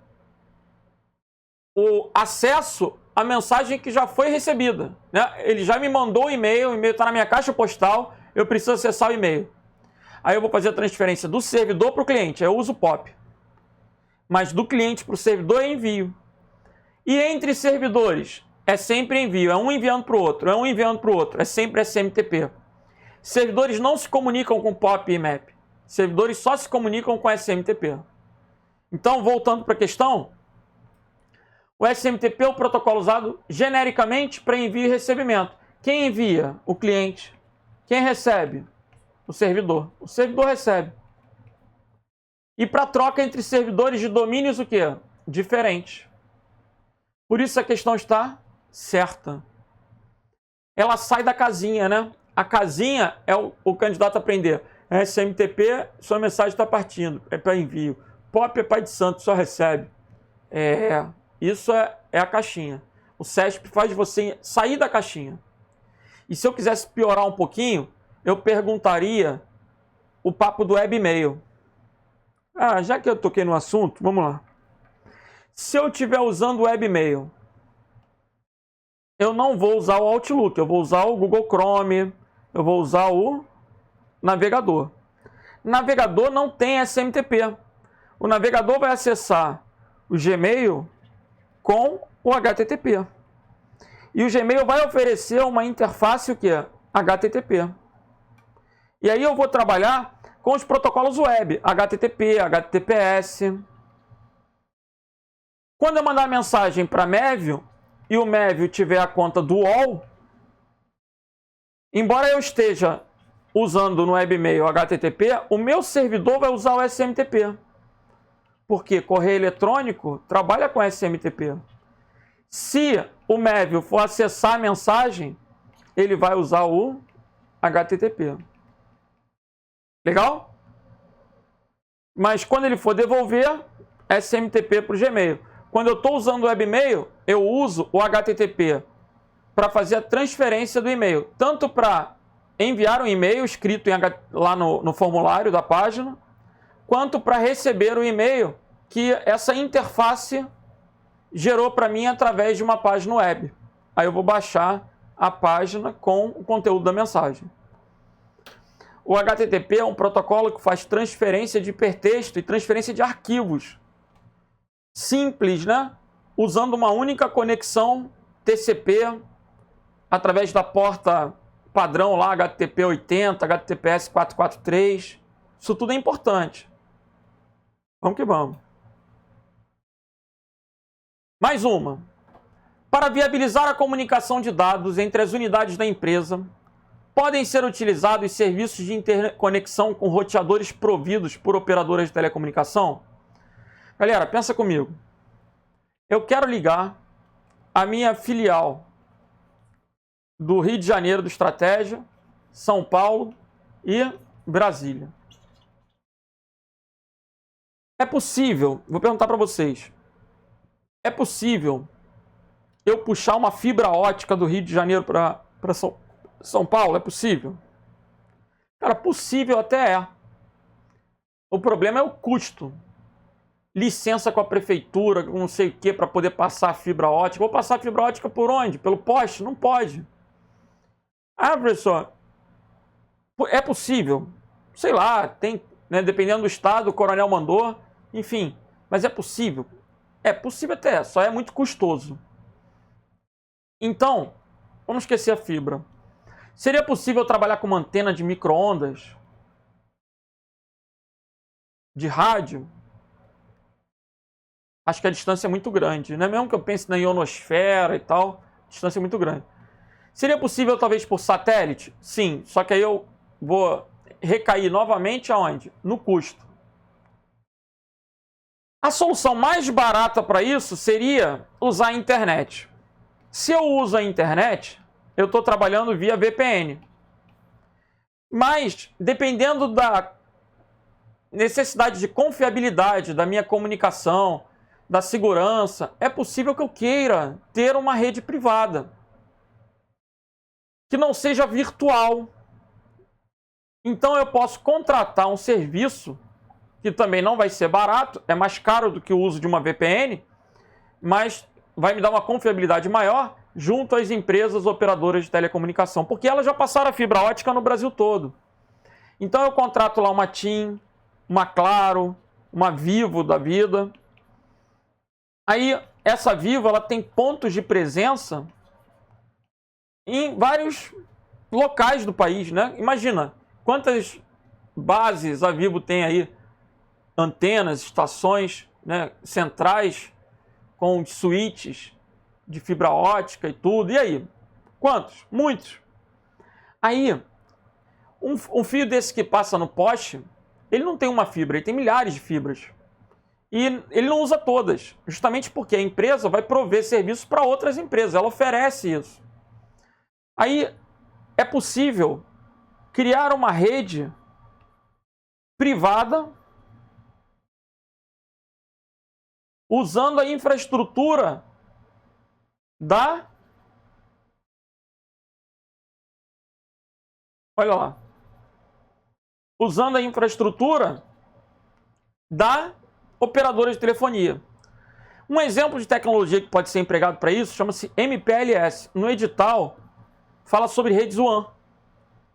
o acesso à mensagem que já foi recebida, né? Ele já me mandou o e-mail está na minha caixa postal, eu preciso acessar o e-mail. Aí eu vou fazer a transferência do servidor para o cliente, aí eu uso o POP. Mas do cliente para o servidor é envio. E entre servidores, é sempre envio, é um enviando para o outro, é sempre SMTP. Servidores não se comunicam com POP e IMAP. Servidores só se comunicam com SMTP. Então, voltando para a questão, o SMTP é o protocolo usado genericamente para envio e recebimento. Quem envia? O cliente. Quem recebe? O servidor. O servidor recebe. E para troca entre servidores de domínios, o quê? Diferente. Por isso a questão está certa. Ela sai da casinha, né? A casinha é o candidato a aprender. SMTP, sua mensagem está partindo, é para envio. POP é pai de santo, só recebe. Isso é a caixinha. O CESP faz você sair da caixinha. E se eu quisesse piorar um pouquinho, eu perguntaria o papo do webmail. Já que eu toquei no assunto, vamos lá. Se eu estiver usando o webmail, eu não vou usar o Outlook, eu vou usar o Google Chrome, eu vou usar o navegador. navegador não tem SMTP. O navegador vai acessar o Gmail com o HTTP. E o Gmail vai oferecer uma interface o quê? HTTP. E aí eu vou trabalhar com os protocolos web, HTTP, HTTPS. Quando eu mandar mensagem para Maven e o Maven tiver a conta do UOL, embora eu esteja usando no webmail HTTP, o meu servidor vai usar o SMTP. Porque correio eletrônico trabalha com SMTP. Se o Maven for acessar a mensagem, ele vai usar o HTTP. Legal? Mas quando ele for devolver, SMTP para o Gmail. Quando eu estou usando o webmail, eu uso o HTTP para fazer a transferência do e-mail. Tanto para enviar um e-mail escrito lá no formulário da página, quanto para receber o e-mail que essa interface gerou para mim através de uma página web. Aí eu vou baixar a página com o conteúdo da mensagem. O HTTP é um protocolo que faz transferência de hipertexto e transferência de arquivos. Simples, né? Usando uma única conexão TCP através da porta padrão lá, HTTP 80, HTTPS 443. Isso tudo é importante. Vamos que vamos. Mais uma. Para viabilizar a comunicação de dados entre as unidades da empresa, podem ser utilizados serviços de interconexão com roteadores providos por operadoras de telecomunicação? Galera, pensa comigo. Eu quero ligar a minha filial do Rio de Janeiro do Estratégia, São Paulo e Brasília. É possível, vou perguntar para vocês, é possível eu puxar uma fibra ótica do Rio de Janeiro para São Paulo? É possível? Cara, possível até é. O problema é o custo. Licença com a prefeitura, não sei o que, para poder passar a fibra ótica. Vou passar a fibra ótica por onde? Pelo poste? Não pode. Ah, professor, é possível. Sei lá, tem, né, dependendo do estado, o coronel mandou, enfim. Mas é possível? É possível até, só é muito custoso. Então, vamos esquecer a fibra. Seria possível trabalhar com uma antena de micro-ondas? De rádio? Acho que a distância é muito grande, né? Mesmo que eu pense na ionosfera e tal, a distância é muito grande. Seria possível, talvez, por satélite? Sim, só que aí eu vou recair novamente aonde? No custo. A solução mais barata para isso seria usar a internet. Se eu uso a internet, eu estou trabalhando via VPN. Mas, dependendo da necessidade de confiabilidade da minha comunicação, da segurança, é possível que eu queira ter uma rede privada que não seja virtual. Então eu posso contratar um serviço que também não vai ser barato, é mais caro do que o uso de uma VPN, mas vai me dar uma confiabilidade maior junto às empresas operadoras de telecomunicação, porque elas já passaram a fibra ótica no Brasil todo. Então eu contrato lá uma TIM, uma Claro, uma Vivo da vida. Aí essa Vivo, ela tem pontos de presença em vários locais do país, né? Imagina quantas bases a Vivo tem aí, antenas, estações, né, centrais com switches de fibra ótica e tudo. E aí? Quantos? Muitos. Aí, um fio desse que passa no poste, ele não tem uma fibra, ele tem milhares de fibras. E ele não usa todas, justamente porque a empresa vai prover serviços para outras empresas, ela oferece isso. Aí é possível criar uma rede privada usando a infraestrutura da... Olha lá. Usando a infraestrutura da operadora de telefonia. Um exemplo de tecnologia que pode ser empregado para isso chama-se MPLS. No edital, fala sobre redes WAN.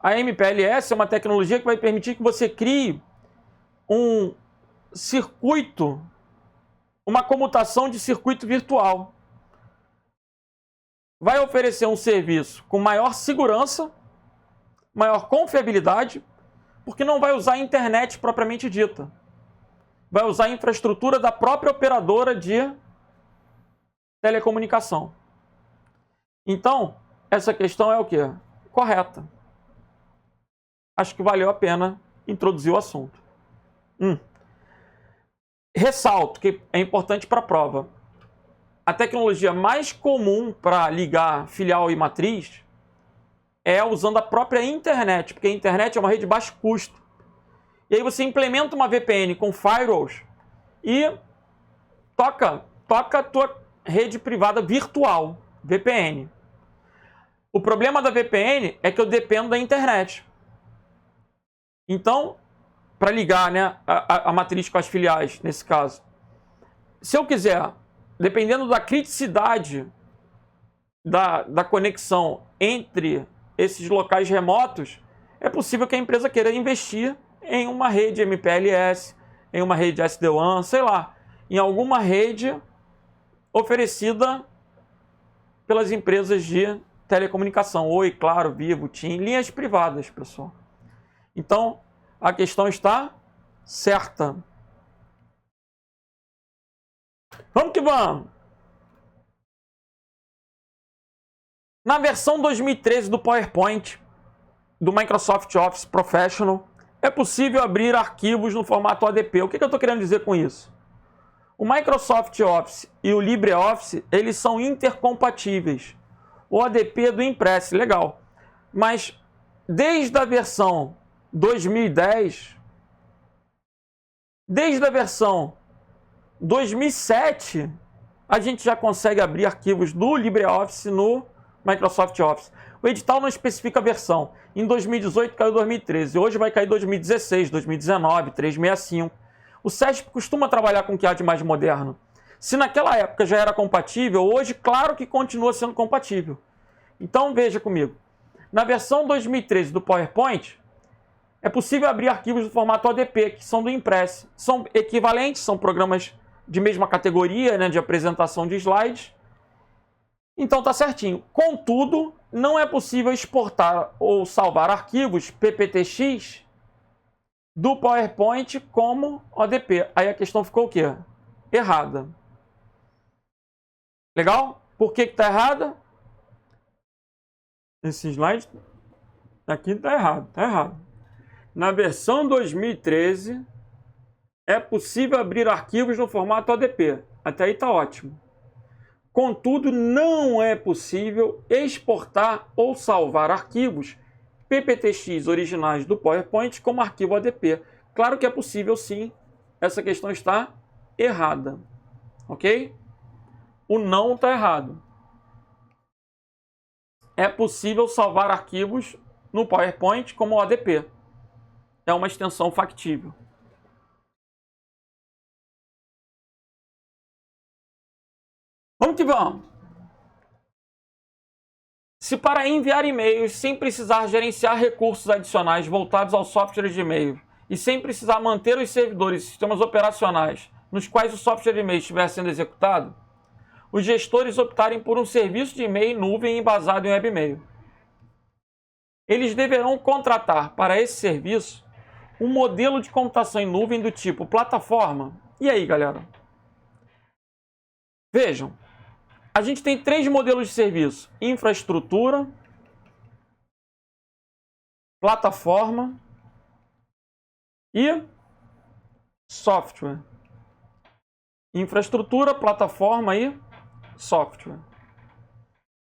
A MPLS é uma tecnologia que vai permitir que você crie um circuito, uma comutação de circuito virtual. Vai oferecer um serviço com maior segurança, maior confiabilidade, porque não vai usar a internet propriamente dita. Vai usar a infraestrutura da própria operadora de telecomunicação. Então, essa questão é o quê? Correta. Acho que valeu a pena introduzir o assunto. Ressalto que é importante para a prova. A tecnologia mais comum para ligar filial e matriz é usando a própria internet, porque a internet é uma rede de baixo custo. E aí você implementa uma VPN com firewalls e toca a tua rede privada virtual, VPN. O problema da VPN é que eu dependo da internet. Então, para ligar, né, a matriz com as filiais, nesse caso, se eu quiser, dependendo da criticidade da conexão entre esses locais remotos, é possível que a empresa queira investir em uma rede MPLS, em uma rede SD-WAN, sei lá, em alguma rede oferecida pelas empresas de telecomunicação, Oi, Claro, Vivo, TIM, linhas privadas, pessoal. Então, a questão está certa. Vamos que vamos! Na versão 2013 do PowerPoint, do Microsoft Office Professional, é possível abrir arquivos no formato ODP. O que eu estou querendo dizer com isso? O Microsoft Office e o LibreOffice, eles são intercompatíveis. O ODP é do Impress, legal. Mas desde a versão 2010, desde a versão 2007, a gente já consegue abrir arquivos do LibreOffice no Microsoft Office. O edital não especifica a versão. Em 2018 caiu 2013. Hoje vai cair 2016, 2019, 365. O CESP costuma trabalhar com o que há de mais moderno. Se naquela época já era compatível, hoje, claro que continua sendo compatível. Então, veja comigo. Na versão 2013 do PowerPoint, é possível abrir arquivos do formato ODP, que são do Impress. São equivalentes, são programas de mesma categoria, né, de apresentação de slides. Então tá certinho. Contudo, não é possível exportar ou salvar arquivos PPTX do PowerPoint como ODP. Aí a questão ficou o quê? Errada. Legal? Por que está errada? Esse slide aqui está errado. Está errado. Na versão 2013, é possível abrir arquivos no formato ODP. Até aí está ótimo. Contudo, não é possível exportar ou salvar arquivos PPTX originais do PowerPoint como arquivo ODP. Claro que é possível sim, essa questão está errada, ok? O não está errado. É possível salvar arquivos no PowerPoint como ODP. É uma extensão factível. Vamos que vamos! Se para enviar e-mails sem precisar gerenciar recursos adicionais voltados ao software de e-mail e sem precisar manter os servidores e sistemas operacionais nos quais o software de e-mail estiver sendo executado, os gestores optarem por um serviço de e-mail em nuvem embasado em webmail. Eles deverão contratar para esse serviço um modelo de computação em nuvem do tipo plataforma. E aí, galera? Vejam. A gente tem 3 modelos de serviço: infraestrutura, plataforma e software. Infraestrutura, plataforma e software.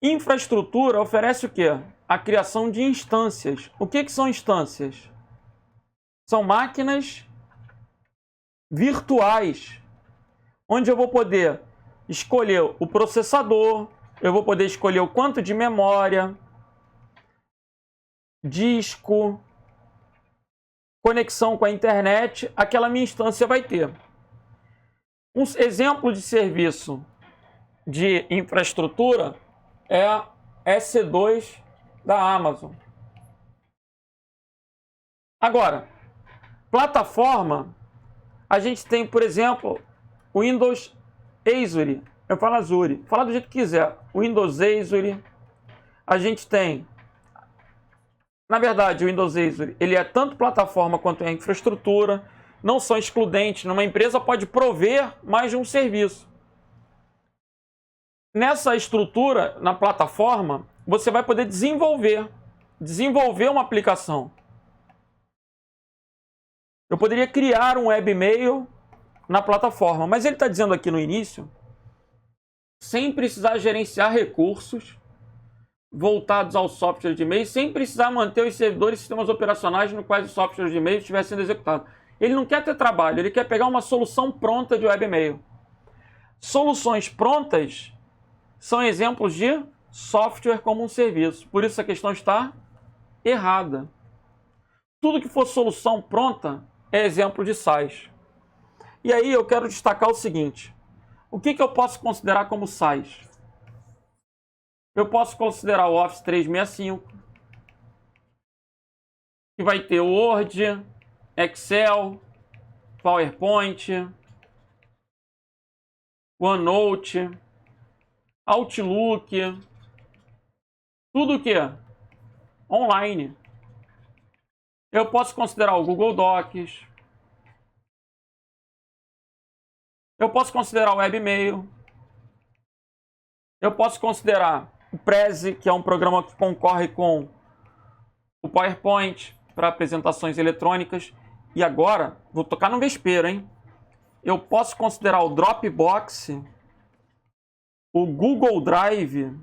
Infraestrutura oferece o quê? A criação de instâncias. O que são instâncias? São máquinas virtuais, onde eu vou poder escolher o processador, eu vou poder escolher o quanto de memória, disco, conexão com a internet, aquela minha instância vai ter. Um exemplo de serviço de infraestrutura é a EC2 da Amazon. Agora, plataforma A gente tem, por exemplo, o Windows Azure. Eu falo Azure. Fala do jeito que quiser. O Windows Azure. A gente tem... Na verdade, o Windows Azure, ele é tanto plataforma quanto é infraestrutura. Não são excludentes. Uma empresa pode prover mais de um serviço. Nessa estrutura, na plataforma, você vai poder desenvolver uma aplicação. Eu poderia criar um webmail na plataforma, mas ele está dizendo aqui no início, sem precisar gerenciar recursos voltados ao software de e-mail, sem precisar manter os servidores e sistemas operacionais no quais o software de e-mail estiver sendo executado. Ele não quer ter trabalho, ele quer pegar uma solução pronta de webmail. Soluções prontas são exemplos de software como um serviço. Por isso a questão está errada. Tudo que for solução pronta é exemplo de SaaS. E aí eu quero destacar o seguinte. O que eu posso considerar como SaaS? Eu posso considerar o Office 365, que vai ter Word, Excel, PowerPoint, OneNote, Outlook, tudo o que? Online. Eu posso considerar o Google Docs. Eu posso considerar o Webmail. Eu posso considerar o Prezi, que é um programa que concorre com o PowerPoint para apresentações eletrônicas. E agora, vou tocar no vespeiro, hein? Eu posso considerar o Dropbox, o Google Drive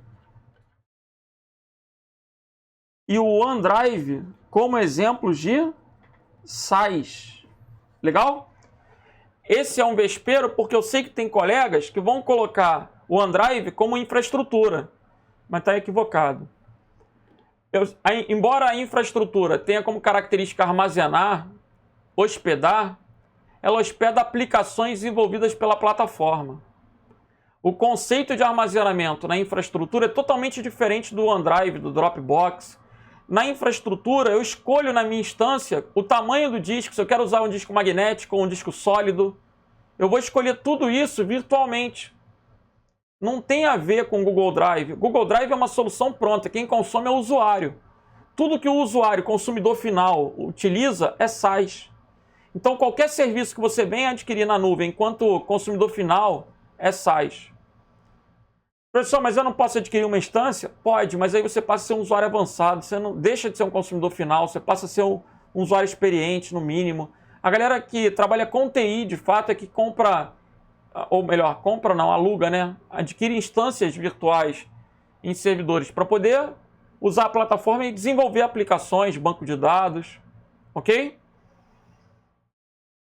e o OneDrive como exemplos de SaaS. Legal? Esse é um vespeiro porque eu sei que tem colegas que vão colocar o OneDrive como infraestrutura, mas está equivocado. Embora a infraestrutura tenha como característica armazenar, hospedar, ela hospeda aplicações desenvolvidas pela plataforma. O conceito de armazenamento na infraestrutura é totalmente diferente do OneDrive, do Dropbox. Na infraestrutura, eu escolho na minha instância o tamanho do disco, se eu quero usar um disco magnético ou um disco sólido. Eu vou escolher tudo isso virtualmente. Não tem a ver com o Google Drive. O Google Drive é uma solução pronta, quem consome é o usuário. Tudo que o usuário, consumidor final, utiliza é SaaS. Então, qualquer serviço que você venha adquirir na nuvem enquanto consumidor final é SaaS. Professor, mas eu não posso adquirir uma instância? Pode, mas aí você passa a ser um usuário avançado, você não deixa de ser um consumidor final, você passa a ser um usuário experiente, no mínimo. A galera que trabalha com TI, de fato, é que compra, ou melhor, compra não, aluga, né? Adquire instâncias virtuais em servidores para poder usar a plataforma e desenvolver aplicações, banco de dados, ok?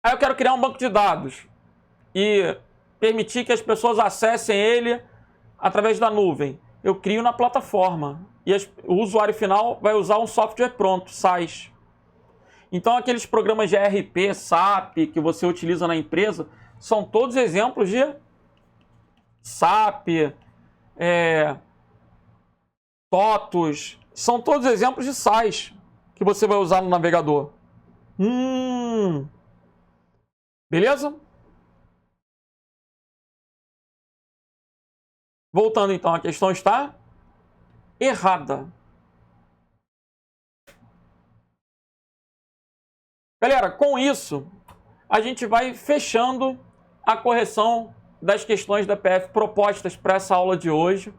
Aí eu quero criar um banco de dados e permitir que as pessoas acessem ele através da nuvem. Eu crio na plataforma e o usuário final vai usar um software pronto, SaaS. Então aqueles programas de ERP, SAP, que você utiliza na empresa, são todos exemplos de SAP, TOTUS, são todos exemplos de SaaS que você vai usar no navegador. Beleza? Voltando então, a questão está errada. Galera, com isso, a gente vai fechando a correção das questões da PF propostas para essa aula de hoje.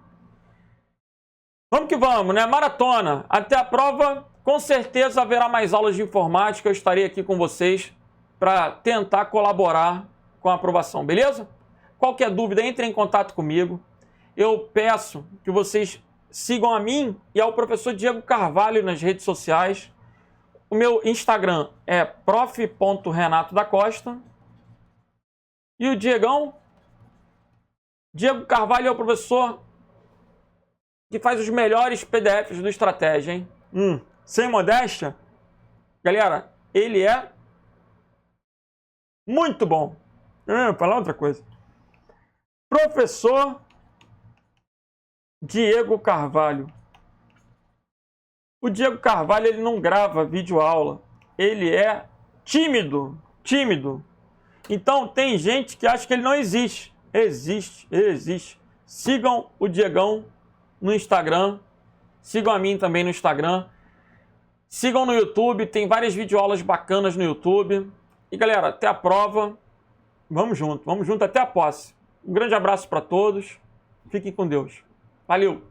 Vamos que vamos, né? Maratona. Até a prova, com certeza haverá mais aulas de informática. Eu estarei aqui com vocês para tentar colaborar com a aprovação, beleza? Qualquer dúvida, entre em contato comigo. Eu peço que vocês sigam a mim e ao professor Diego Carvalho nas redes sociais. O meu Instagram é prof.renatodacosta. E o Diego Carvalho é o professor que faz os melhores PDFs do Estratégia, hein? Sem modéstia, galera, ele é muito bom. Vou falar outra coisa. Professor Diego Carvalho. O Diego Carvalho, ele não grava videoaula. Ele é tímido. Então, tem gente que acha que ele não existe. Existe, ele existe. Sigam o Diegão no Instagram. Sigam a mim também no Instagram. Sigam no YouTube, tem várias videoaulas bacanas no YouTube. E galera, até a prova. Vamos junto até a posse. Um grande abraço para todos. Fiquem com Deus. Valeu!